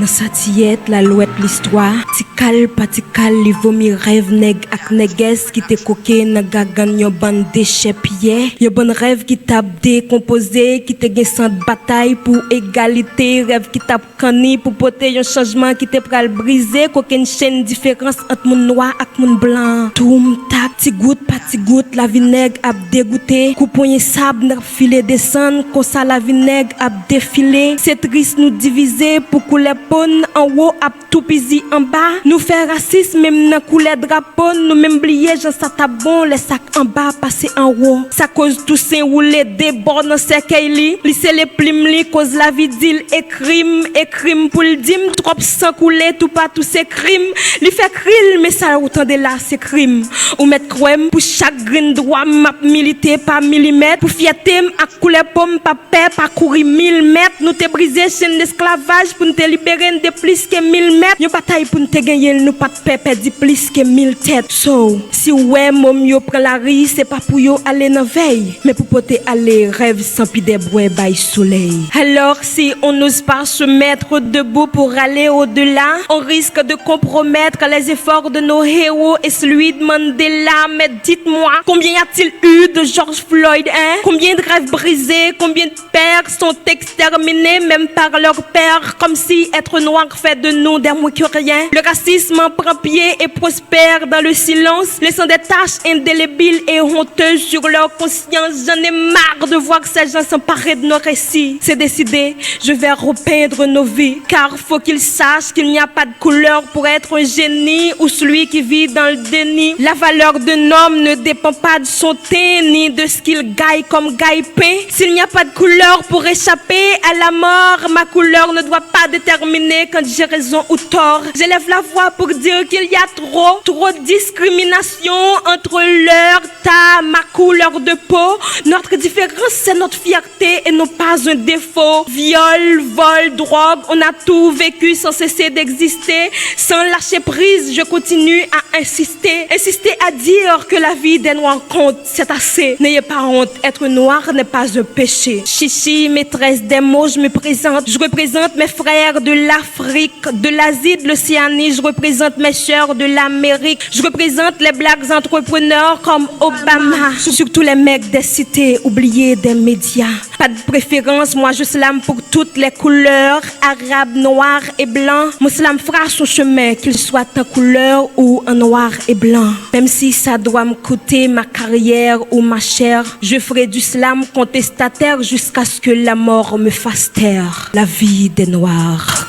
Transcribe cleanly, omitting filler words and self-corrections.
Dans sa tiette, la louette l'histoire. Tikal, patikal, li vomi rêve nèg ak nègues qui te coqué na gagan yon ban déchet pied. Yon bon rêve qui tape décomposé, qui te gen sans bataille pour égalité. Rêve qui tape kani pour porter yon changement qui te pral briser. Qu'aucune chaîne différence entre moun noir ak moun blanc. Toum, tak, ti goutte, pa ti goutte, la vinaigre ap dégoûté. Couponye sable n'a filé descendre, comme ça la vinaigre ap défilé. C'est triste nous diviser pour couler pon en haut ap tout pisi en bas. Nous faire racisme même nan couler drapeau, nous même oublier Jean Satabon les sacs en bas passer en haut. Ça cause tout saint roulé débord dans cercueil li. Li c'est les plim li cause la vie d'il et crime pour le dim trop sang couler tout pas tous ces crimes. Li fait cril mais ça autant de là c'est crime. Ou mettre crème pour chaque grain droit m'a milité par millimètre pour fierté à couler pomme pas paix pas courir 1000 mètres. Nous te briser chaîne d'esclavage pour nous te libérer de plus que 1000 mètres. Yon bataille pour nous te gagner nous pas de paix perdre plus que 1000 têtes. So si ouais mom yo prend la ri c'est pas pour yo aller dans veille mais pour porter aller rêve sans pi des bois by soleil. Alors si on n'ose pas se mettre debout pour aller au-delà, on risque de compromettre les efforts de nos héros et celui de Mandela. Mais dites-moi, combien y a-t-il eu de George Floyd, hein? Combien de rêves brisés, combien de pères sont exterminés même par leur père, comme si être noir fait de nous des moins que rien. Le racisme prend pied et prospère dans le silence, laissant des taches indélébiles et honteuses sur leur conscience. J'en ai marre de voir ces gens s'emparer de nos récits. C'est décidé, je vais repeindre nos vies, car faut qu'ils sachent qu'il n'y a pas de couleur pour être un génie ou celui qui vit dans le déni. La valeur d'un homme ne dépend pas de son teint ni de ce qu'il gagne comme gagne-pain. S'il n'y a pas de couleur pour échapper à la mort, ma couleur ne doit pas déterminer quand j'ai raison ou tort. J'élève la voix pour dire qu'il y a trop de discrimination entre leur, ta, ma couleur de peau. Notre différence, c'est notre fierté et non pas un défaut. Viol, vol, drogue, on a tout vécu sans cesser d'exister. Sans lâcher prise, je continue à insister. Insister à dire que la vie des Noirs compte, c'est assez. N'ayez pas honte, être noir n'est pas un péché. Chichi, maîtresse des mots, je me présente. Je représente mes frères de l'Afrique, de l'Asie, de l'Océanie. Je représente mes sœurs de l'Amérique. Je représente les black entrepreneurs comme Obama. Surtout les mecs des cités oubliés des médias. Pas de préférence, moi je slame pour toutes les couleurs, arabes, noirs et blancs. Mon slam fera son chemin, qu'il soit en couleur ou en noir et blanc. Même si ça doit me coûter ma carrière ou ma chair, je ferai du slam contestataire jusqu'à ce que la mort me fasse taire. La vie des Noirs.